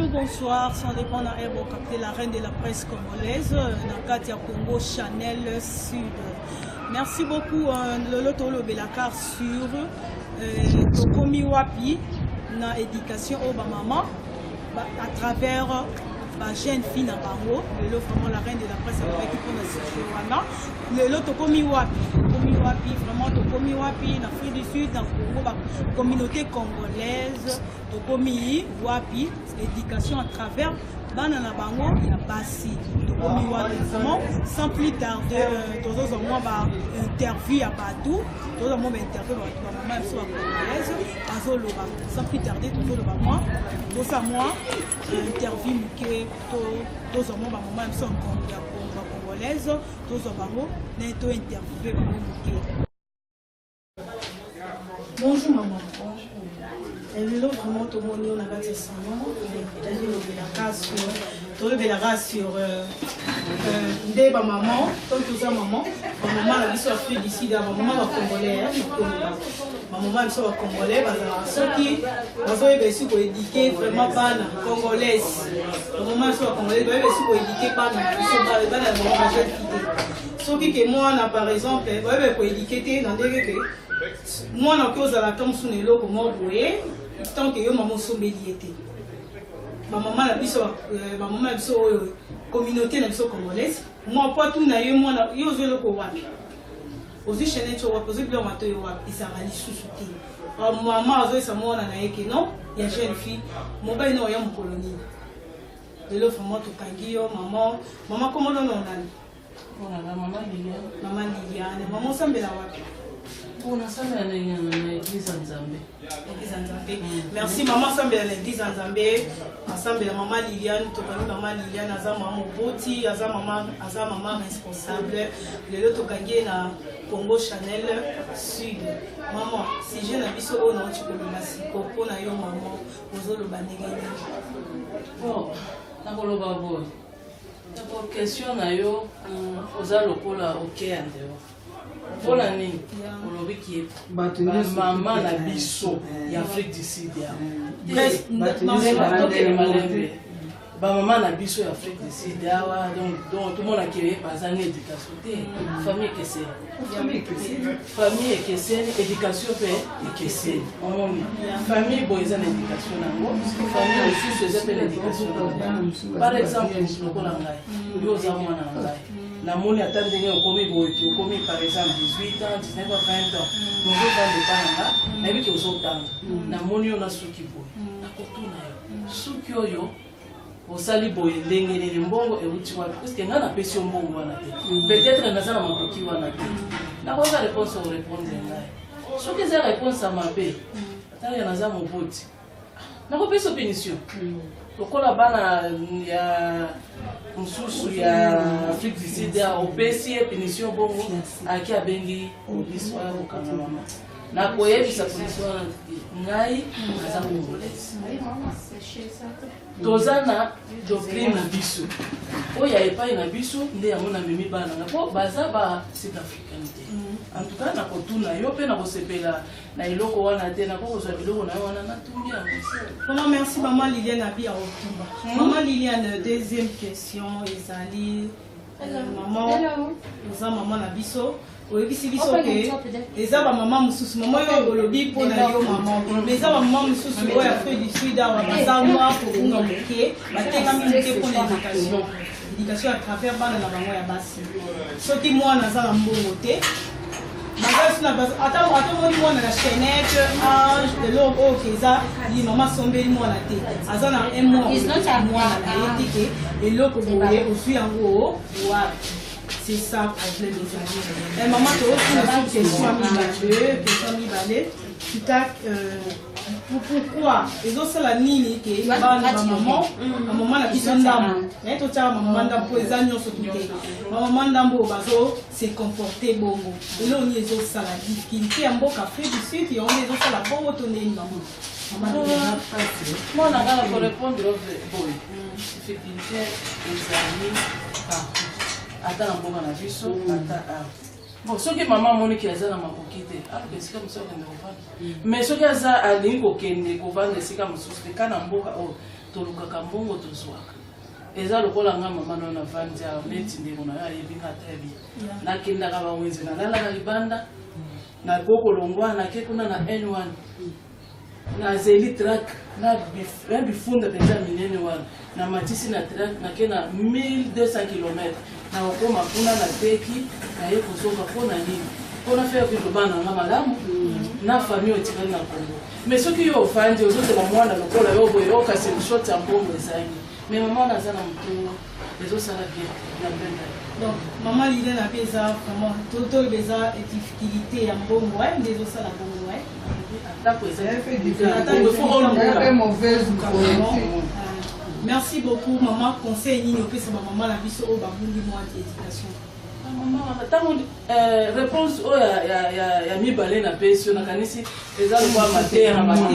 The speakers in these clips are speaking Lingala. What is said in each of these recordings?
Bonjour, bonsoir, sans dépendre de capter la reine de la presse congolaise, Nakatia Congo Chanel Sud. Merci beaucoup, Lolo Tolo Belakar sur Tokomi Wapi, na éducation au maman, à travers ma jeune fille na bango, Lolo vraiment la reine de la presse avec qui on a situé wana. Lolo Tokomi Wapi, vraiment Tokomi Wapi, en Afrique du Sud, dans Congo, la communauté congolaise, Tokomi Wapi, éducation à travers Banana Bango, il y a Bassi, Tokomi Wapi, vraiment, sans plus tarder, tous les mois, interview à Badou, tous les mois, interview à maman, soit congolaise, sans plus tarder, tous les mois, tous les mois, interview, tous les mois, maman, soit congolaise, tous les mois, n'est-ce interviewé, bonjour maman. Elle est vraiment tout le monde on a bâti son nom. Elle est la race sur des maman, comme tout ça maman. Ma maman a dit sur Afrique d'ici, ma maman va congolais, ma maman est sur congolais, ceux qui ont reçu pour éduquer vraiment pas congolaise. Ma maman est sur congolais, ils ont reçu pour éduquer pas ceux qui moi par exemple, pour éduquer dans des moi na cause à la tombe sous les locaux moi voyez tant que yo maman sommeliété ma maman la biso ma maman biso communauté na biso congolaise moi pas tout na yo moi na yo zo loko wapi ozi chaîne to wapi ozi bien mato yo wapi ça va li sous-souté maman ozo ça moi na yeke non il y a jeune fille mon bain no ya mon colonie de l'offre moi to kangi yo maman comment non on a maman Liliane maman sambela wapi. Merci maman Sambela l'église en Zambé, Sambela maman Liliane, Tokani maman Liliane, Aza maman Boti, Aza maman responsable, le lot Tokani na Congo Chanel Sud. Maman, si j'ai un biso au nom tu peux le massiko, pour na yo maman, vous le banégani. Bon, na bolo babo. D'abord question na yo, oza lokola OK en dehors. Voilà nini olobi ki maman na biso ya Afrique du Sud ya ba maman na biso ya Afrique du Sud awa donc tout le monde a créé pas une éducation famille kessé éducation pe kessé famille boyza na éducation nango famille aussi c'est l'éducation par exemple lokola ngai yo za mwana ngai la moni attendait au commis par exemple 18 ans, 19 ans, 20 ans. Nous avons des parents là, mais qui ont autant. La moni on a souki boy. Na kotuna yo. Souki yo. Au sali boy lengene le mbongo et uti wa parce que ngana pesi mbongo wana te. Peut-être na sana makoki wana te. Na kwa réponse au répondre là. Souki za réponse à ma paix. Tala na za mo boti. Na ko pesi pénition. Lokola bana ya mususu ya Afrique du Sud ya opesi pénition bongo aki abengi police wa kokanga mama na koyebisa police wa ngai aza congolaise tozana doctrine na biso oya epai na biso nde yango na memi bana na po baza ba Sud Africanité en tout cas na kotuna yo pe na kosepela na iloko wana te na kokozwa biloko na yo wana na tumbi ya Maman, merci maman Liliane Abi à Otumba. Maman Liliane, deuxième question, Ezali. Maman, maman Nabiso. Oui, biso que les aba maman mususu maman yo olobi pour na yo maman les aba maman mususu o ya Afrique du Sud awa baza moi pour nga moke bateka minute pour l'éducation à travers bana na bango ya basi soki mwana za na mbongo te attends, moi, la chaînette, âge, de l'eau, ok, ça, il m'a sombé, moi, la tête. Azan a un mois, et l'eau, pour vous voyez, aussi en haut, c'est ça, problème des amis. Et maman, tu as aussi une question mi-balée, tu t'as, pourquoi ils ont ça la nini qui est maman la personne d'âme mais tout ça maman d'âme pour les agneaux s'occuper maman d'âme au bateau c'est comporter bongo et là on y est au ça la difficulté en beau café du sud et on est au ça la bonne retourner une maman moi on a pas pour répondre bon difficulté les amis attends un peu dans la vie so attends bon, ce que maman Monique a dit dans ma coquille, c'est comme ça qu'on va. Mais ce que a dit à l'Ingo Kende, qu'on va laisser comme ça, c'est quand on va tolukaka mbongo tozwaka eza lokola nga mama na vandi ya neti ndeko na ya yebinga tabi nakendaka bawenzi nalalaka libanda na kokolongwa nake kuna na N1 na zeli track na bifunda penza minene wana na matisi na track nake na 1200 km na wakoma kuna na teki na ye kuzoka kona nini kona fea kutubana nga malamu na famille otikali na Kongo mais soki yo ofandi ozotela mwana lokola yo boye okasi short ya mbongo ezangi mais maman naza na mutu ezosala bien na benda donc maman l'idée na pesa vraiment toto beza difficulté ya mbongo ndezosala mbongo merci beaucoup maman conseil nini opesa ba maman la biso o babundi moi d'éducation maman réponse o ya mibale na pesi na kanisi eza lokola matera maman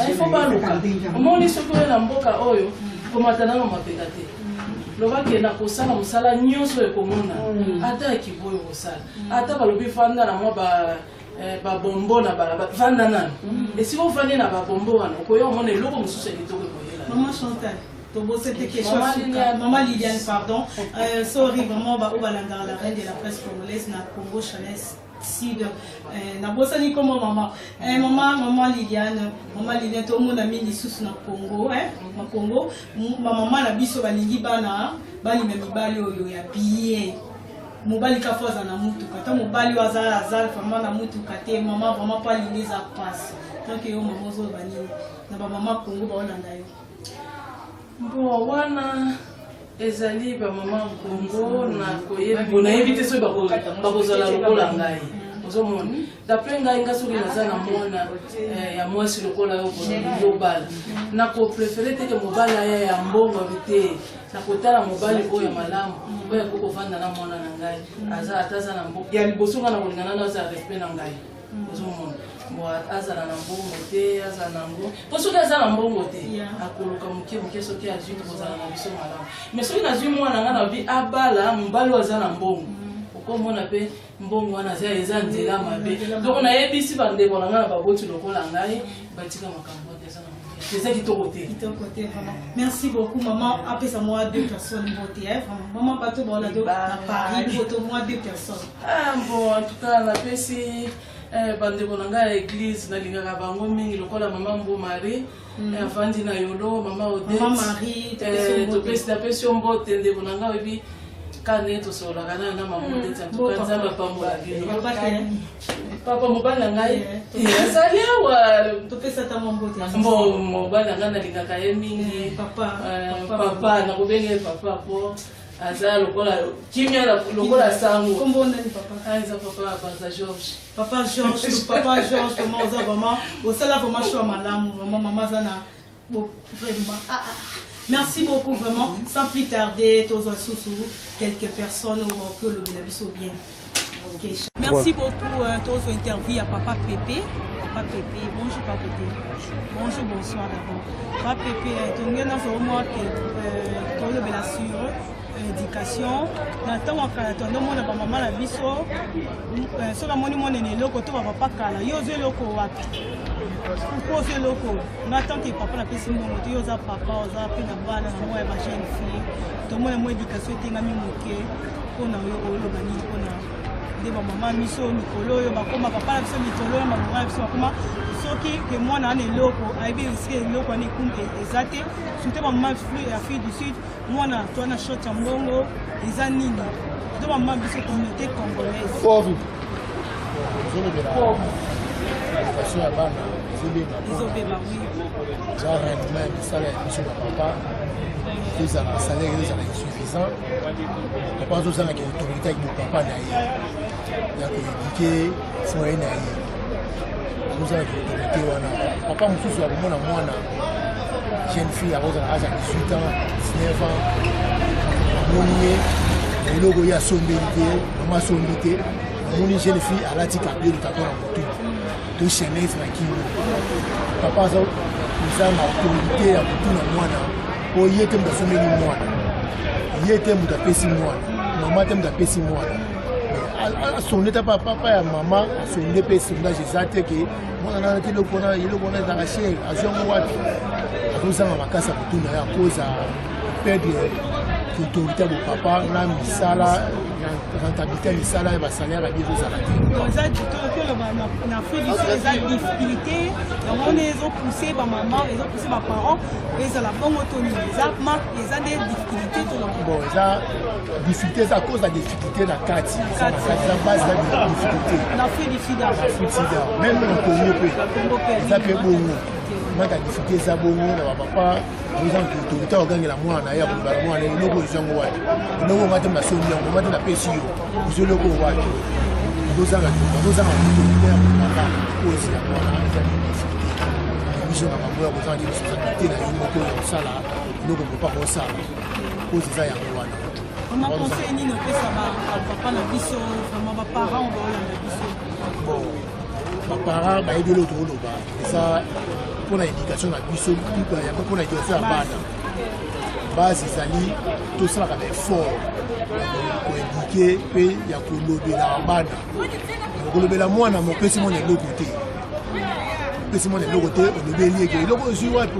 il faut pas luka omoni soki oyo na mboka oyo komatana na mapeka te lobaki na kosala mosala nyonso ekomona ata ekiboyo kosala ata balobi fanda na mwa babombo na balaba vanda nani esiko ofandi na babombo wana okoya omona eloko mosusu ya kitoko ekoyela maman Chantal c'était quelque chose maman Liliane pardon sorry vraiment ba obalanga la reine de la presse congolaise na Congo Chanel Sud na bosani comme maman Liliane to mona mingi susu na Congo na Congo maman na biso balingi bana bali na mibali oyo ya bien mobali ka foza na mutu kata mobali wazala vraiment na mutu kate maman vraiment pas lineza passe donc yo maman zo bani na ba maman Congo ba olanda yo bon wana ezali ba maman Congo na koyebi na éviter so bakozala lokola ngai ozomona d'après ngai ngasoki naza na mwana ya mwasi lokola yo bala na ko préférer te que mobali ya mbongo te na kotala mobali oyo ya malamu oyo koko vanda na mwana na ngai ataza na mbongo ya liboso nga na kolingana na aza respect na ngai ozomona azala na mbongo te azala na mbongo po soki aza na mbongo te akoluka moke soki azwi kozala na biso malamu mais soki nazwi mwana nga na bi abala mobali oyo aza na mbongo okomona mpe mbongo wana eza nzela mabe donc nayebisi bandeko na nga na baboti lokola ngai batika makambo te eza na c'est kitoko te vraiment merci beaucoup maman apesa moi 2 personnes voté vraiment maman bato ba na Paris voto moi 2 personnes bon en tout cas la pesi bandeko na nga église nalingaka bango mingi lokola mama Mbo Marie afandi na yolo mama Odette mama Marie topesi yo mbote ndeko na nga oyebi kane tosolaka nayo na mama Odette en tout cas nzambe apambola bino papa mobali na ngai azali awa topesa ta mbote mobali na ngai nalingaka ye mingi papa nakobenge papa po aza lokola kimia lokola sango kombo nani papa eza papa papa Georges comment ça vraiment osala vraiment choix malamu vraiment maman zana vraiment merci beaucoup vraiment sans plus tarder tous quelques personnes que le bénéfice bien merci beaucoup tous interview à papa Pépé bonjour papa Pépé bonjour bonsoir d'abord papa Pépé tongena vraiment que tout le bénéfice éducation na ntango kala tondomona bamama na biso soki amoni monene eloko to bapapa kala yo ozwa eloko wapi po ozwa eloko nga tanke papa napesi mbongo te yo oza papa oza mpe na bana na mwa ya bajeune fille tomona mwa éducation etengami moke mpona oyo oloba nini mpona nde bamama miso mikolo oyo bakoma papa na biso mikolo oyo bamama na biso bakoma soki ke mwana ana eloko ayebi risike eloko wana eza te surtout bamama ya fille du sud mwana to na shot ya mbongo eza nini to bamama biso communauté congolaise éducation ya bana ezobeba eza rendement ya misala ya biso bapapa ezala salaire ezala insuffisant papa azozalaka autorité avec mopapa na ye ya koéduke foye na ye azozalaka autorité wana papa mosusu akomona mwana jeune fille akozala age ya 18 ans 19 ans amoni ye na eloko ye asombeli te mama asombi te amoni jeune fille alati kabio litato na motu to chaine tranquille papa aza na autorité ya kotuna mwana po ye te moto asombeli mwana ye te moto apesi mwana mama te moto apesi mwana asonde ta papa ya mama asonde mpe sondage eza te ke mwana nana te eloko wana ezalaka chere azwango wapi bazozanga makasi ya kotuna ya cause ya perdre autorité ya papa na misala rentabilité ya misala ya basalaire ya biso ezala te na Afrique du Sud eza difficulté yango nde ezopousse bamama ezopousse baparent ezala bongo to nini eza nde difficulté to bon eza difficulté eza cause ya difficulté na kati eza base ya difficulté na Afrique du Sud même na Congo mpe eza mpe bongo maka difficulté eza bongo na bapapa ozangi autorité okangela mwana ya kolobala mwana eloko ezango wapi eloko ngate masombi yango mate napesi yo ezoloko wapi bazozanga autorité ya kolobala kozi ya mwana eza difficulté biso na bango ya kozanga responsabilité na yo moko ya kosala eloko kopa kosala kozi eza yango wana on a conseillé nini opesa bapapa na biso vraiment baparent baolanda biso bon baparent bayebi eloko tokoloba eza mpona éducation na biso yango mpona éducation ya bana base ezali tosalaka baeffort koéduke mpe ya kolobela bana kolobela mwana mopesi mwana eloko te opesi mwana eloko te olobeli eke eloko ozwi wapi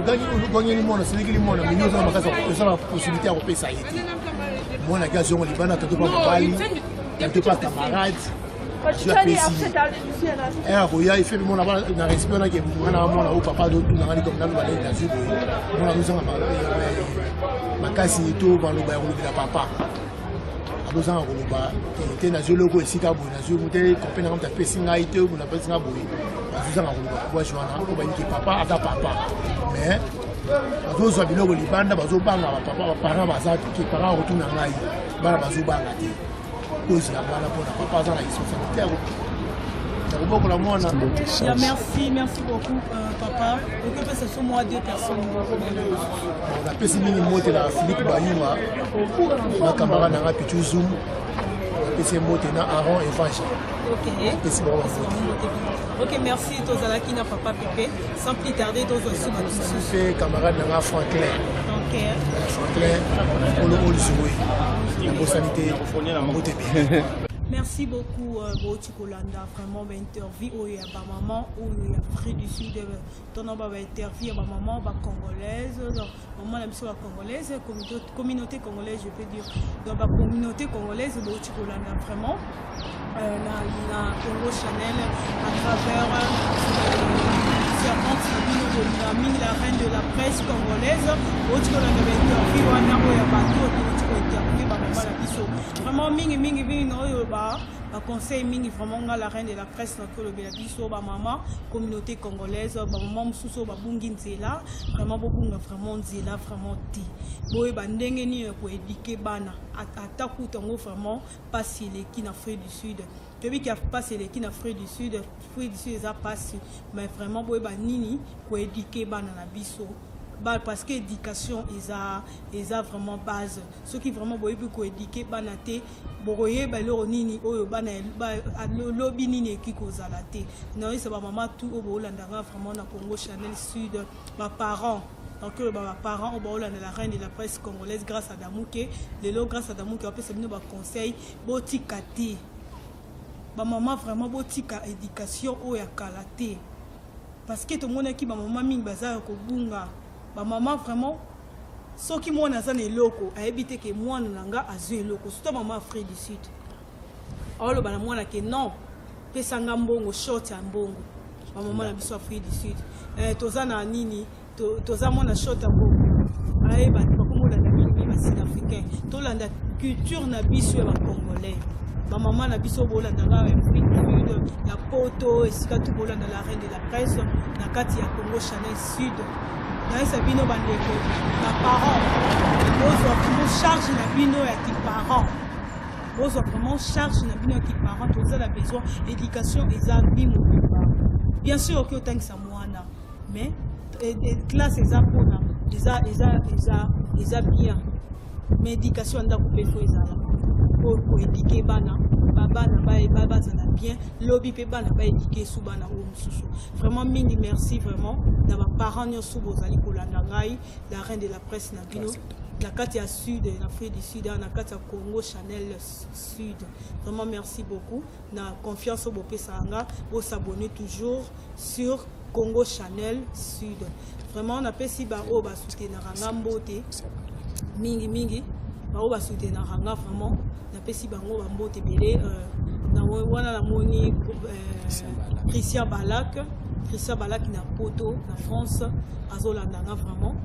ogangeli mwana oselekeli mwana mini ozanga makasi ozala possibilité ya kopesa ye te mwana ki azongo libanda tanto pa mobali tanto pa camarade akoya efepe mona na respect onake mwana mwana oyo papa azotunangani comme nalobala nazwi boye mwana azozanga makasi to baloba ya kolobela papa azozanga koloba te nazwi eloko esika boye nazwi mote kompe nanga moto apesi ngai te moto apesi nga boye azozanga koloba kubwashi wana po bayiki papa ata papa mais bazozwa biloko libanda bazobanga baparent baza ke parent akotuna ngai bana bazobanga te cause ya bana mpona papa aza na responsabilité ya kobokola mwana. Merci beaucoup papa. Okope ce sont moi 2 personnes. On apesi mingi mote na Philippe Bayuma na camarade nanga Pichu Zoom apesi mote na Aaron Evangile. Ok, merci tozalaki na papa Pépé. Sans plus tarder tozosima fait camarade nanga Franklin. Franklin Olo Olzoué. Merci beaucoup Boti Kolanda, vraiment interview ya ba maman ou ya Afrique du Sud tona ba interview ba maman ba congolaise maman la mission congolaise communauté congolaise je peux dire dans ba communauté congolaise Boti Kolanda vraiment na Congo Chanel à travers la reine de la presse congolaise Boti Kolanda ba interview wana ya bato interview ba maman la biso vraiment mingi no ba conseil mingi vraiment la reine de la presse na ko lobela biso ba maman communauté congolaise ba maman mususu ba bungi nzela vraiment bobunga vraiment nzela vraiment ti boye ba ndenge ni ko éduquer bana ata kutango vraiment passer les qui na Afrique du Sud depuis qu'il a passé les qui na Afrique du Sud ça passe mais vraiment boye ba nini ko éduquer bana na biso parce que l'éducation est vraiment base. Ceux qui vraiment veulent éduquer banate, boye baloro nini oyo bana lobby nini qui cause la té. Non, c'est pas maman tout au Bolandanga vraiment na Congo Chanel Sud, ma parents. Donc les parents au Boland la reine de la presse congolaise grâce à Damouké, les lots grâce à Damouké on peut se donner ba conseil botikati. Ba maman vraiment botika éducation oya kalaté. Parce que tout le monde qui ba maman ming bazar ko bunga. Ba maman vraiment ce qui moi na zane loko a évité que moi nanga azue loko surtout maman Afrique du Sud. Alors le bana moi na que non pesanga mbongo short ya mbongo. Ba maman na biso Afrique du Sud. Toza na nini toza moi na short ya mbongo. Aye ba ko la nini ba sud africain. To landa culture na biso ya ba congolais. Ba maman na biso bolanda na Afrique du Sud ya poto esika tout bolanda la reine de la presse na kati ya Congo Chanel Sud. Sabino bandeko na parents bozwa vraiment charge na bino ya ki parents bozwa vraiment charge na bino ya ki parents toza la besoin éducation eza bimo bien sûr que otangisa mwana mais classe eza pona eza bien mais éducation ndako pe fo ezala pour éduquer bana bana bien lobby pe bana ba éduquer sous bana ou mususu vraiment mini merci vraiment na ba parents nyoso bozali kolanda ngai la reine de la presse na bino la kati ya sud na Afrique du Sud na kati ya Congo Chanel Sud vraiment merci beaucoup na confiance au bopesanga au s'abonner toujours sur Congo Chanel Sud. Vraiment on appelle si ba o ba soutenir nga mbote mingi ba o ba soutenir nga vraiment on appelle si bango ba mbote belé na wana la moni Christian Balak na poto na France azolanda nga vraiment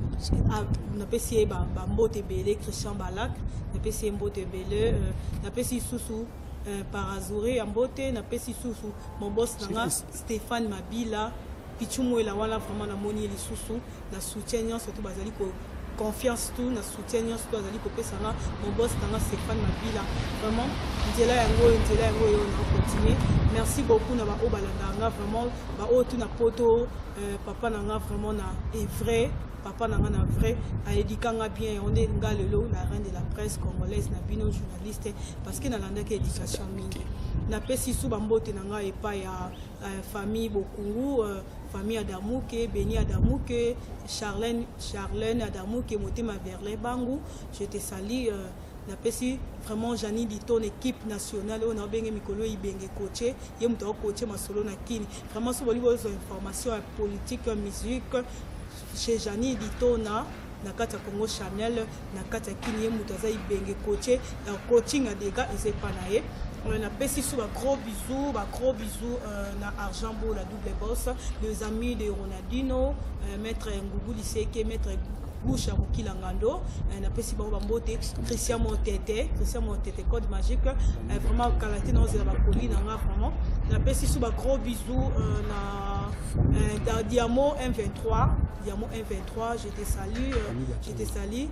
na pesi ba mbote belé Christian Balak na pesi mbote belé na pesi susu par Azuré mbote na pesi susu mon boss nga Stéphane Mabila pichumo ela wala vraiment na moni li susu na soutien surtout bazali ko confiance tout na soutien surtout bazali ko pesa nga mon boss nga Stéphane Mabila vraiment ndela yango yo na continuer. Merci beaucoup na ba o balanda nga vraiment ba o tout na poto papa na nga vraiment na est vrai papa na nga na vrai a édikanga bien on est nga lelo la reine de la presse congolaise na bino journaliste parce que na landa ke éducation mingi na pesi sou ba mbote na nga epa ya famille Bokungu famille Adamuke Beni Adamuke Charlène Adamuke Motema Berlin Bangu je te salue na pesi vraiment Jani dit ton équipe nationale on a bengé mikolo ibenge coaché ye muto coaché masolo na kini vraiment so boli bozo information politique musique chez Jani dit tona na kata Congo Chanel na kata kini ye muto za ibenge coaché na coaching a dégâts et c'est pas naé on a pesi sous un gros bisou na Argent-Beau la double boss les amis de Ronaldinho maître Ngougou Liseke maître Boucha Mokilangando na pesi bango mbote Christian Montete code magique vraiment qualité dans la colline nga vraiment na pesi sous ba gros bisous na Diamant 123 je te salue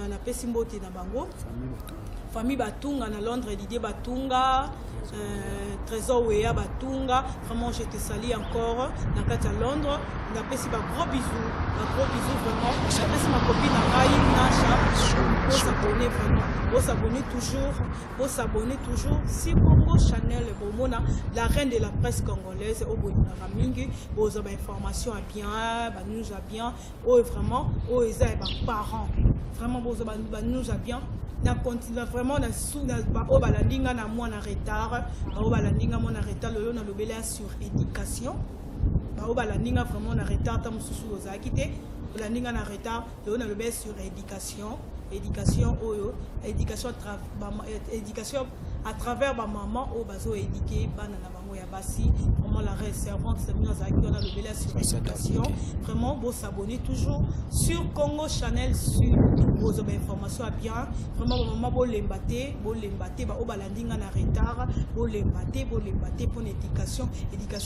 na pesi mbote na bango famille Batunga na Londres Didier Batunga Trésor Wea Batunga vraiment je te salue encore na kati à Londres na pesi ba gros bisous vraiment na pesi ma copine Rai Nasha pour s'abonner toujours si Congo Chanel bomona la reine de la presse congolaise au bonina mingi boza ba information à bien ba nous a bien vraiment eza ba parents vraiment boza ba nous a bien na continue vraiment na sous na ba o balandinga na moi na retard ba o balandinga moi na retard lelo na lobela sur éducation ba o balandinga vraiment na retard tam susu ozaki te balandinga na retard lelo na lobela sur éducation oyo éducation à travers ba maman o bazo éduquer bana na bango ya basi vraiment la servante c'est bien ça qui on a levé sur éducation vraiment beau s'abonner toujours sur Congo Chanel sur vos informations à bien vraiment maman beau lembaté ba o balandinga na retard beau lembaté pour l'éducation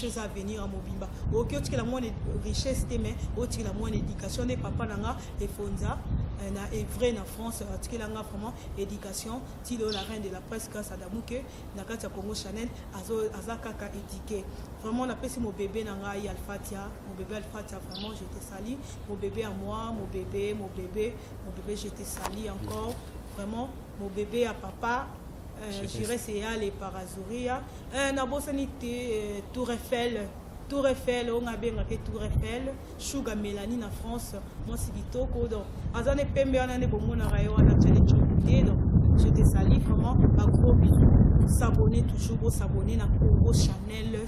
ça venir à mobimba OK tu la moine richesse mais o tu la moine éducation des papa nanga et fonza na vrai na France tu la vraiment éducation ti la reine de la presse grâce à Damuke na kati ya Congo Chanel azakaka étiqué vraiment on appelle mon bébé nanga Alfatia vraiment je te salue mon bébé à moi mon bébé je te salue encore vraiment mon bébé à papa j'irai c'est aller par Azuria na bosanité Tour Eiffel on a bien que Tour Eiffel Sugar Mélanie na France moi c'est bitoko donc azane pembe anane bomona rayo na challenge donc je te salue vraiment un gros bisou s'abonner toujours s'abonner na Congo Chanel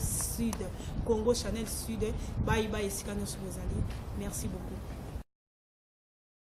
Sud bye bye esika nos merci beaucoup.